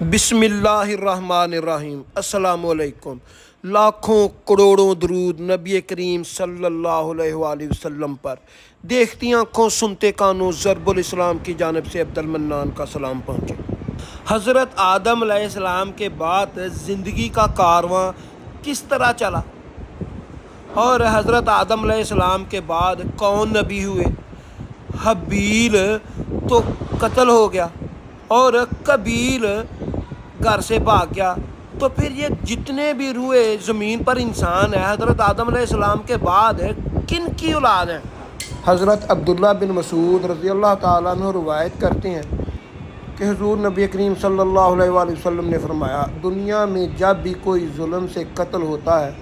بسم اللہ الرحمن الرحیم۔ السلام علیکم۔ لاکھوں کروڑوں درود نبی کریم صلی اللہ علیہ وآلہ وسلم پر۔ دیکھتی آنکھوں سنتے کانوں ضرب الاسلام کی جانب سے عبد المنان کا سلام پہنچے۔ حضرت آدم علیہ السلام کے بعد زندگی کا کارواں کس طرح چلا اور حضرت آدم علیہ السلام کے بعد کون نبی ہوئے؟ حابیل تو قتل ہو گیا اور قابیل گھر سے بھاگ گیا، تو پھر یہ جتنے بھی روئے زمین پر انسان ہیں حضرت آدم علیہ السلام کے بعد کن کی اولاد ہیں؟ حضرت عبداللہ بن مسعود رضی اللہ تعالیٰ عنہ روایت کرتے ہیں کہ حضور نبی کریم صلی اللہ علیہ وآلہ وسلم نے فرمایا، دنیا میں جب بھی کوئی ظلم سے قتل ہوتا ہے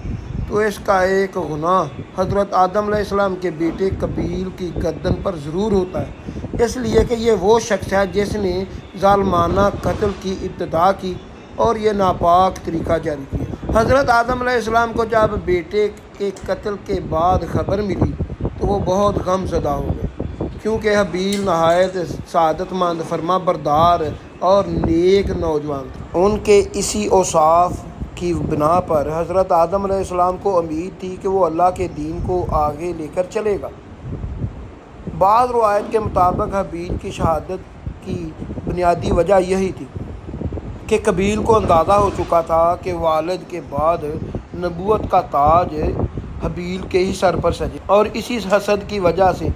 تو اس کا ایک گناہ حضرت آدم علیہ السلام کے بیٹے قابیل کی گردن پر ضرور ہوتا ہے، اس لیے کہ یہ وہ شخص ہے جس نے ظالمانہ قتل کی ابتدا کی اور یہ ناپاک طریقہ جاری کیا۔ حضرت آدم علیہ السلام کو جب بیٹے کے قتل کے بعد خبر ملی تو وہ بہت غم زدہ ہو گئے، کیونکہ حابیل نہایت سعادت مند، فرما بردار اور نیک نوجوان تھا۔ ان کے اسی اوصاف کی بنا پر حضرت آدم علیہ السلام کو امید تھی کہ وہ اللہ کے دین کو آگے لے کر چلے گا۔ بعض روایت کے مطابق حابیل کی شہادت کی بنیادی وجہ یہی تھی کہ قابیل کو اندازہ ہو چکا تھا کہ والد کے بعد نبوت کا تاج حابیل کے ہی سر پر سجے، اور اسی حسد کی وجہ سے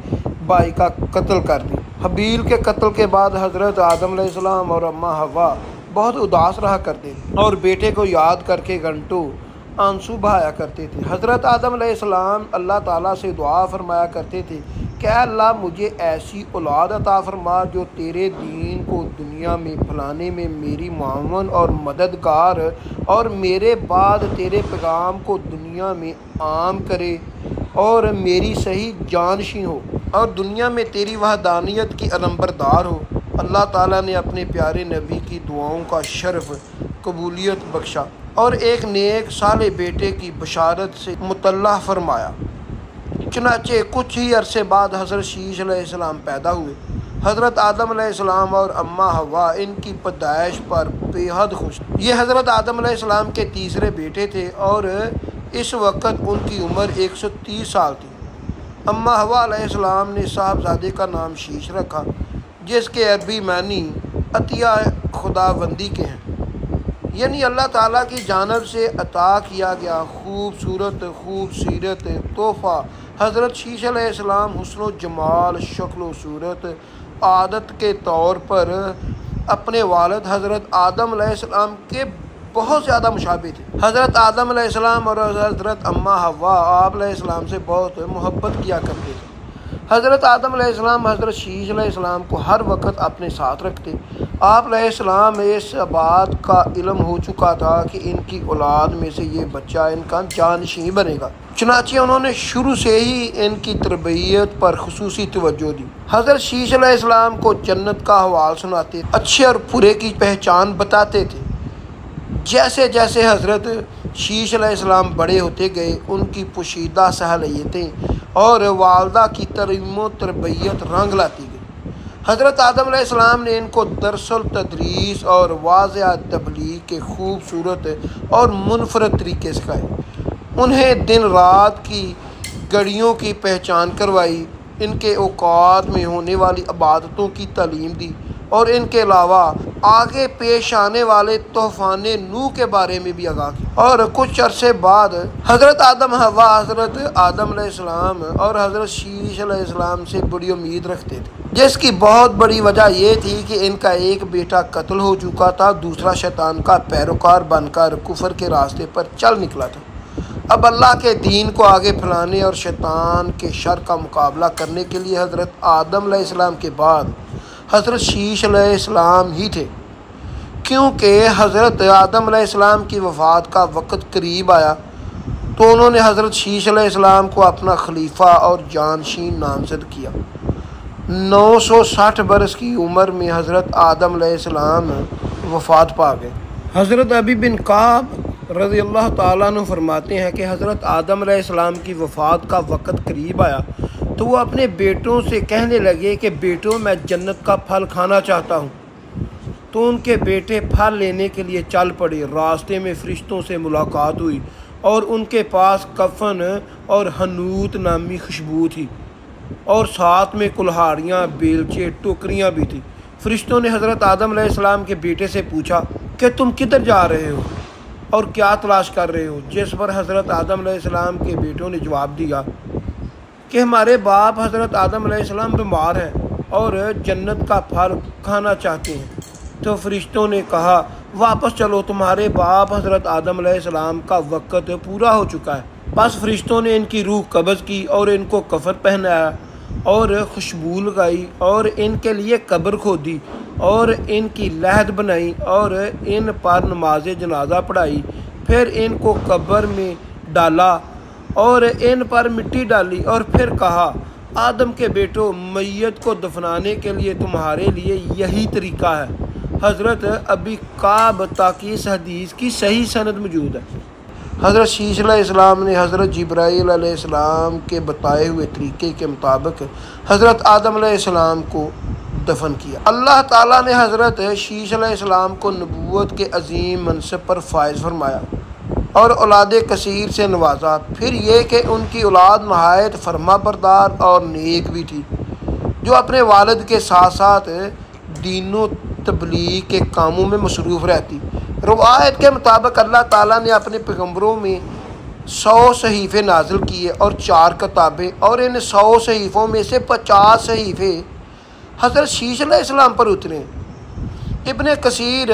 بھائی کا قتل کر دی۔ حابیل کے قتل کے بعد حضرت آدم علیہ السلام اور اماں حوا بہت اداس رہا کرتے تھے اور بیٹے کو یاد کر کے گھنٹوں آنسو بہایا کرتے تھے۔ حضرت آدم علیہ السلام اللہ تعالیٰ سے دعا فرمایا کرتے تھے کہ اے اللہ مجھے ایسی اولاد عطا فرما جو تیرے دین کو دنیا میں پھیلانے میں میری معاون اور مددگار اور میرے بعد تیرے پیغام کو دنیا میں عام کرے اور میری صحیح جانشین ہو اور دنیا میں تیری وحدانیت کی علمبردار ہو۔ اللہ تعالیٰ نے اپنے پیارے نبی کی دعاؤں کا شرف قبولیت بخشا اور ایک نیک صالح بیٹے کی بشارت سے مطلع فرمایا۔ چنانچہ کچھ ہی عرصے بعد حضرت شیش علیہ السلام پیدا ہوئے۔ حضرت آدم علیہ السلام اور اماں حوا ان کی پیدائش پر بے حد خوش تھے۔ یہ حضرت آدم علیہ السلام کے تیسرے بیٹے تھے اور اس وقت ان کی عمر 130 سال تھی۔ اماں حوا علیہ السلام نے صاحبزادے کا نام شیش رکھا، جس کے عربی معنی عطیہ خداوندی کے ہیں، یعنی اللہ تعالیٰ کی جانب سے عطا کیا گیا خوبصورت خوبصیرت تحفہ۔ حضرت شیش علیہ السلام حسن و جمال، شکل و صورت، عادت کے طور پر اپنے والد حضرت آدم علیہ السلام کے بہت زیادہ مشابہ تھے۔ حضرت آدم علیہ السلام اور حضرت اماں حوا آپ علیہ السلام سے بہت محبت کیا کرتے تھے۔ حضرت آدم علیہ السلام حضرت شیش علیہ السلام کو ہر وقت اپنے ساتھ رکھتے۔ آپ علیہ السلام اس بات کا علم ہو چکا تھا کہ ان کی اولاد میں سے یہ بچہ ان کا جانشین بنے گا، چنانچہ انہوں نے شروع سے ہی ان کی تربیت پر خصوصی توجہ دی۔ حضرت شیش علیہ السلام کو جنت کا احوال سناتے، اچھے اور برے کی پہچان بتاتے تھے۔ جیسے جیسے حضرت شیش علیہ السلام بڑے ہوتے گئے، ان کی پوشیدہ صلاحیتیں اور والدہ کی تعلیم و تربیت رنگ لاتی گئی۔ حضرت آدم علیہ السلام نے ان کو درس تدریس اور واضح تبلیغ کے خوبصورت اور منفرد طریقے سکھائے، انہیں دن رات کی گھڑیوں کی پہچان کروائی، ان کے اوقات میں ہونے والی عبادتوں کی تعلیم دی اور ان کے علاوہ آگے پیش آنے والے طوفان نوح کے بارے میں بھی آگاہ کیا۔ اور کچھ عرصے بعد حضرت آدم حوا حضرت آدم علیہ السلام اور حضرت شیش علیہ السلام سے بڑی امید رکھتے تھے، جس کی بہت بڑی وجہ یہ تھی کہ ان کا ایک بیٹا قتل ہو چکا تھا، دوسرا شیطان کا پیروکار بن کر کفر کے راستے پر چل نکلا تھا۔ اب اللہ کے دین کو آگے پھیلانے اور شیطان کے شر کا مقابلہ کرنے کے لیے حضرت آدم علیہ السلام کے بعد حضرت شیش علیہ السلام ہی تھے، کیونکہ حضرت آدم علیہ السلام کی وفات کا وقت قریب آیا تو انہوں نے حضرت شیش علیہ السلام کو اپنا خلیفہ اور جانشین نامزد کیا۔ 960 برس کی عمر میں حضرت آدم علیہ السلام وفات پا گئے۔ حضرت ابی بن کعب رضی اللہ تعالیٰ عنہ فرماتے ہیں کہ حضرت آدم علیہ السلام کی وفات کا وقت قریب آیا تو وہ اپنے بیٹوں سے کہنے لگے کہ بیٹوں میں جنت کا پھل کھانا چاہتا ہوں۔ تو ان کے بیٹے پھل لینے کے لیے چل پڑے۔ راستے میں فرشتوں سے ملاقات ہوئی اور ان کے پاس کفن اور حنوط نامی خوشبو تھی اور ساتھ میں کلہاڑیاں، بیلچے، ٹوکریاں بھی تھیں۔ فرشتوں نے حضرت آدم علیہ السلام کے بیٹے سے پوچھا کہ تم کدھر جا رہے ہو اور کیا تلاش کر رہے ہو؟ جس پر حضرت آدم علیہ السلام کے بیٹوں نے جواب دیا کہ ہمارے باپ حضرت آدم علیہ السلام بیمار ہیں اور جنت کا پھل کھانا چاہتے ہیں۔ تو فرشتوں نے کہا واپس چلو، تمہارے باپ حضرت آدم علیہ السلام کا وقت پورا ہو چکا ہے۔ بس فرشتوں نے ان کی روح قبض کی اور ان کو کفن پہنایا اور خوشبو لگائی اور ان کے لیے قبر کھودی اور ان کی لحد بنائی اور ان پر نماز جنازہ پڑھائی۔ پھر ان کو قبر میں ڈالا اور ان پر مٹی ڈالی اور پھر کہا آدم کے بیٹوں، میت کو دفنانے کے لیے تمہارے لیے یہی طریقہ ہے۔ حضرت ابی کعب تک اس حدیث کی صحیح سند موجود ہے۔ حضرت شیش علیہ السلام نے حضرت جبرائیل علیہ السلام کے بتائے ہوئے طریقے کے مطابق حضرت آدم علیہ السلام کو دفن کیا۔ اللہ تعالیٰ نے حضرت شیش علیہ السلام کو نبوت کے عظیم منصب پر فائز فرمایا اور اولاد کثیر سے نوازا۔ پھر یہ کہ ان کی اولاد نہایت فرما بردار اور نیک بھی تھی، جو اپنے والد کے ساتھ ساتھ دین و تبلیغ کے کاموں میں مصروف رہتی۔ روایت کے مطابق اللہ تعالیٰ نے اپنے پیغمبروں میں 100 صحیفے نازل کیے اور 4 کتابیں، اور ان 100 صحیفوں میں سے 50 صحیفے حضرت شیش علیہ السلام پر اترے۔ ابن کثیر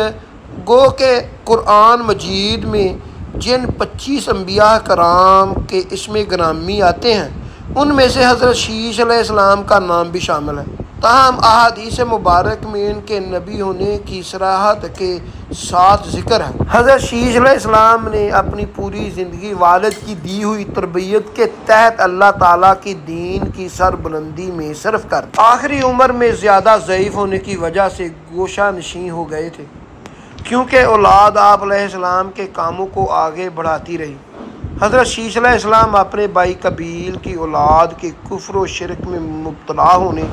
گو کہ قرآن مجید میں جن 25 انبیاء کرام کے اسم گرامی آتے ہیں ان میں سے حضرت شیش علیہ السلام کا نام بھی شامل ہے، تاہم احادیث مبارک میں ان کے نبی ہونے کی صراحت کے ساتھ ذکر ہے۔ حضرت شیش علیہ السلام نے اپنی پوری زندگی والد کی دی ہوئی تربیت کے تحت اللہ تعالیٰ کی دین کی سربلندی میں صرف کر دی۔ آخری عمر میں زیادہ ضعیف ہونے کی وجہ سے گوشہ نشین ہو گئے تھے، کیونکہ اولاد آپ علیہ السلام کے کاموں کو آگے بڑھاتی رہی۔ حضرت شیش علیہ السلام اپنے بھائی قبیل کی اولاد کے کفر و شرک میں مبتلا ہونے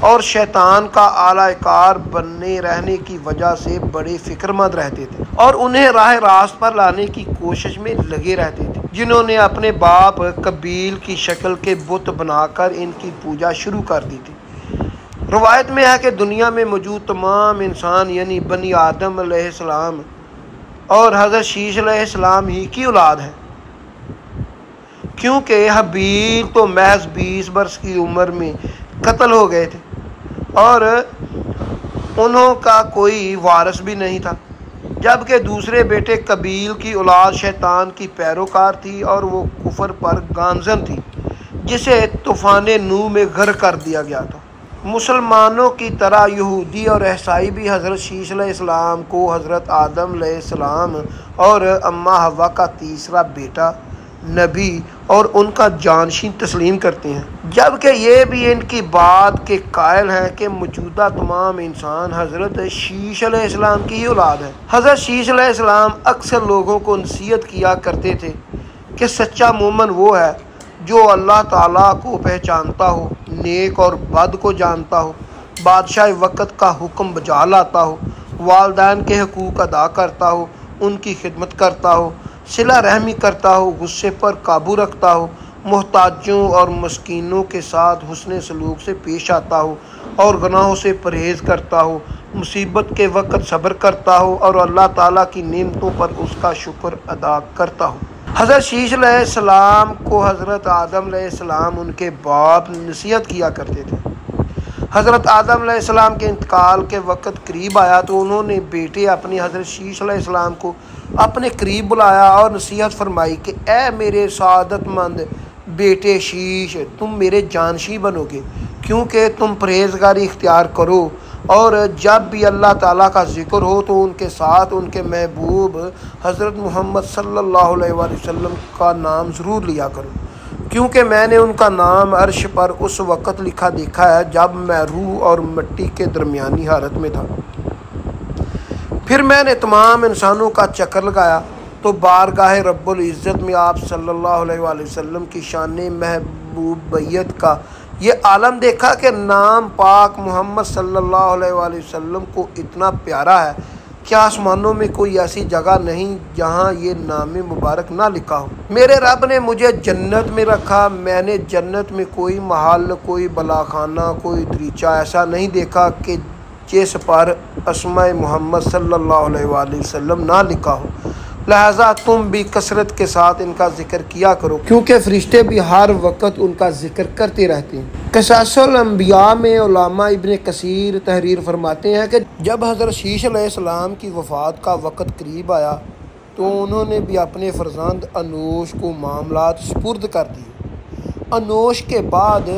اور شیطان کا اعلی کار بننے رہنے کی وجہ سے بڑے فکر مند رہتے تھے اور انہیں راہ راست پر لانے کی کوشش میں لگے رہتے تھے، جنہوں نے اپنے باپ قبیل کی شکل کے بت بنا کر ان کی پوجا شروع کر دی تھی۔ روایت میں ہے کہ دنیا میں موجود تمام انسان یعنی بنی آدم علیہ السلام اور حضرت شیش علیہ السلام ہی کی اولاد ہے، کیونکہ حابیل تو محض 20 برس کی عمر میں قتل ہو گئے تھے اور انہوں کا کوئی وارث بھی نہیں تھا، جبکہ دوسرے بیٹے قبیل کی اولاد شیطان کی پیروکار تھی اور وہ کفر پر گامزن تھی، جسے طوفان نوح میں غرق کر دیا گیا تھا۔ مسلمانوں کی طرح یہودی اور عیسائی بھی حضرت شیش علیہ السلام کو حضرت آدم علیہ السلام اور اماں حوا کا تیسرا بیٹا، نبی اور ان کا جانشین تسلیم کرتے ہیں، جبکہ یہ بھی ان کی بات کے قائل ہیں کہ موجودہ تمام انسان حضرت شیش علیہ السلام کی ہی اولاد ہے۔ حضرت شیش علیہ السلام اکثر لوگوں کو نصیحت کیا کرتے تھے کہ سچا مومن وہ ہے جو اللہ تعالیٰ کو پہچانتا ہو، نیک اور بد کو جانتا ہو، بادشاہ وقت کا حکم بجا لاتا ہو، والدین کے حقوق ادا کرتا ہو، ان کی خدمت کرتا ہو، صلہ رحمی کرتا ہو، غصے پر قابو رکھتا ہو، محتاجوں اور مسکینوں کے ساتھ حسن سلوک سے پیش آتا ہو اور گناہوں سے پرہیز کرتا ہو، مصیبت کے وقت صبر کرتا ہو اور اللہ تعالیٰ کی نعمتوں پر اس کا شکر ادا کرتا ہو۔ حضرت شیش علیہ السلام کو حضرت آدم علیہ السلام ان کے باپ نصیحت کیا کرتے تھے۔ حضرت آدم علیہ السلام کے انتقال کے وقت قریب آیا تو انہوں نے بیٹے اپنی حضرت شیش علیہ السلام کو اپنے قریب بلایا اور نصیحت فرمائی کہ اے میرے سعادت مند بیٹے شیش، تم میرے جانشین بنو گے، کیونکہ تم پرہیزگاری اختیار کرو اور جب بھی اللہ تعالیٰ کا ذکر ہو تو ان کے ساتھ ان کے محبوب حضرت محمد صلی اللہ علیہ وآلہ وسلم کا نام ضرور لیا کرو، کیونکہ میں نے ان کا نام عرش پر اس وقت لکھا دیکھا ہے جب میں روح اور مٹی کے درمیانی حالت میں تھا۔ پھر میں نے تمام انسانوں کا چکر لگایا تو بارگاہ رب العزت میں آپ صلی اللہ علیہ وآلہ وسلم کی شان محبوبیت کا یہ عالم دیکھا کہ نام پاک محمد صلی اللہ علیہ وآلہ وسلم کو اتنا پیارا ہے، کیا آسمانوں میں کوئی ایسی جگہ نہیں جہاں یہ نام مبارک نہ لکھا ہو۔ میرے رب نے مجھے جنت میں رکھا، میں نے جنت میں کوئی محل، کوئی بلاخانہ، کوئی دریچہ ایسا نہیں دیکھا کہ جس پر اسماء محمد صلی اللہ علیہ وآلہ وسلم نہ لکھا ہو، لہٰذا تم بھی کثرت کے ساتھ ان کا ذکر کیا کرو، کیونکہ فرشتے بھی ہر وقت ان کا ذکر کرتے رہتے ہیں۔ قصص الانبیاء میں علامہ ابن کثیر تحریر فرماتے ہیں کہ جب حضرت شیش علیہ السلام کی وفات کا وقت قریب آیا تو انہوں نے بھی اپنے فرزند انوش کو معاملات سپرد کر دیے۔ انوش کے بعد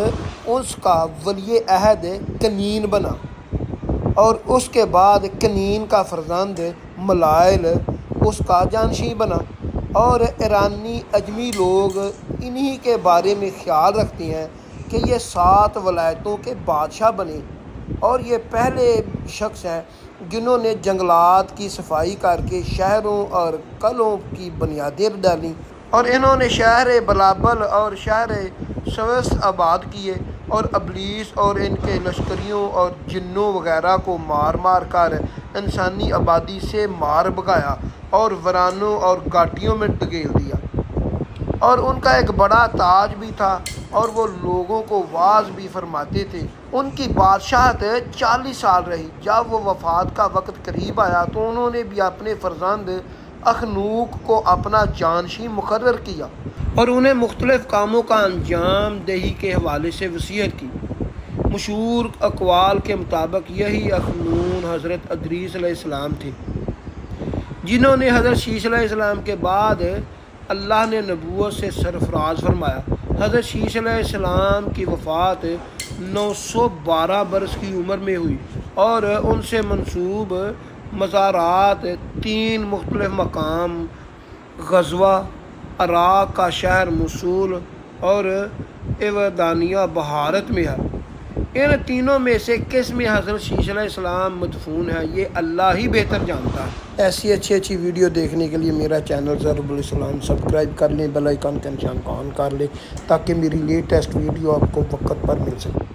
اس کا ولی عہد کنین بنا، اور اس کے بعد کنین کا فرزند ملائل اس کا جانشین بنا، اور ایرانی اجمی لوگ انہی کے بارے میں خیال رکھتے ہیں کہ یہ 7 ولایتوں کے بادشاہ بنے، اور یہ پہلے شخص ہیں جنہوں نے جنگلات کی صفائی کر کے شہروں اور قلعوں کی بنیادیں ڈالیں، اور انہوں نے شہر بلابل اور شہر سویس آباد کیے، اور ابلیس اور ان کے لشکریوں اور جنوں وغیرہ کو مار مار کر انسانی آبادی سے مار بھگایا اور ویرانوں اور گھاٹیوں میں ڈھکیل دیا۔ اور ان کا ایک بڑا تاج بھی تھا، اور وہ لوگوں کو واعظ بھی فرماتے تھے۔ ان کی بادشاہت 40 سال رہی۔ جب وہ وفات کا وقت قریب آیا تو انہوں نے بھی اپنے فرزند اخنوق کو اپنا جانشین مقرر کیا، اور انہیں مختلف کاموں کا انجام دہی کے حوالے سے وصیت کی۔ مشہور اقوال کے مطابق یہی اخنون حضرت ادریس علیہ السلام تھے، جنہوں نے حضرت شیش علیہ السلام کے بعد اللہ نے نبوت سے سرفراز فرمایا۔ حضرت شیش علیہ السلام کی وفات 912 برس کی عمر میں ہوئی، اور ان سے منسوب مزارات 3 مختلف مقام غزوہ، عراق کا شہر موصول اور ایودانیہ بہارت میں ہے۔ ان تینوں میں سے کس میں حضرت شیش علیہ السلام مدفون ہے یہ اللہ ہی بہتر جانتا ہے۔ ایسی اچھی ویڈیو دیکھنے کے لیے میرا چینل ضرب الاسلام سبسکرائب کر لیں، بیل آئیکن کا نشان آن کر لیں تاکہ میری لیٹسٹ ویڈیو آپ کو وقت پر مل سکے۔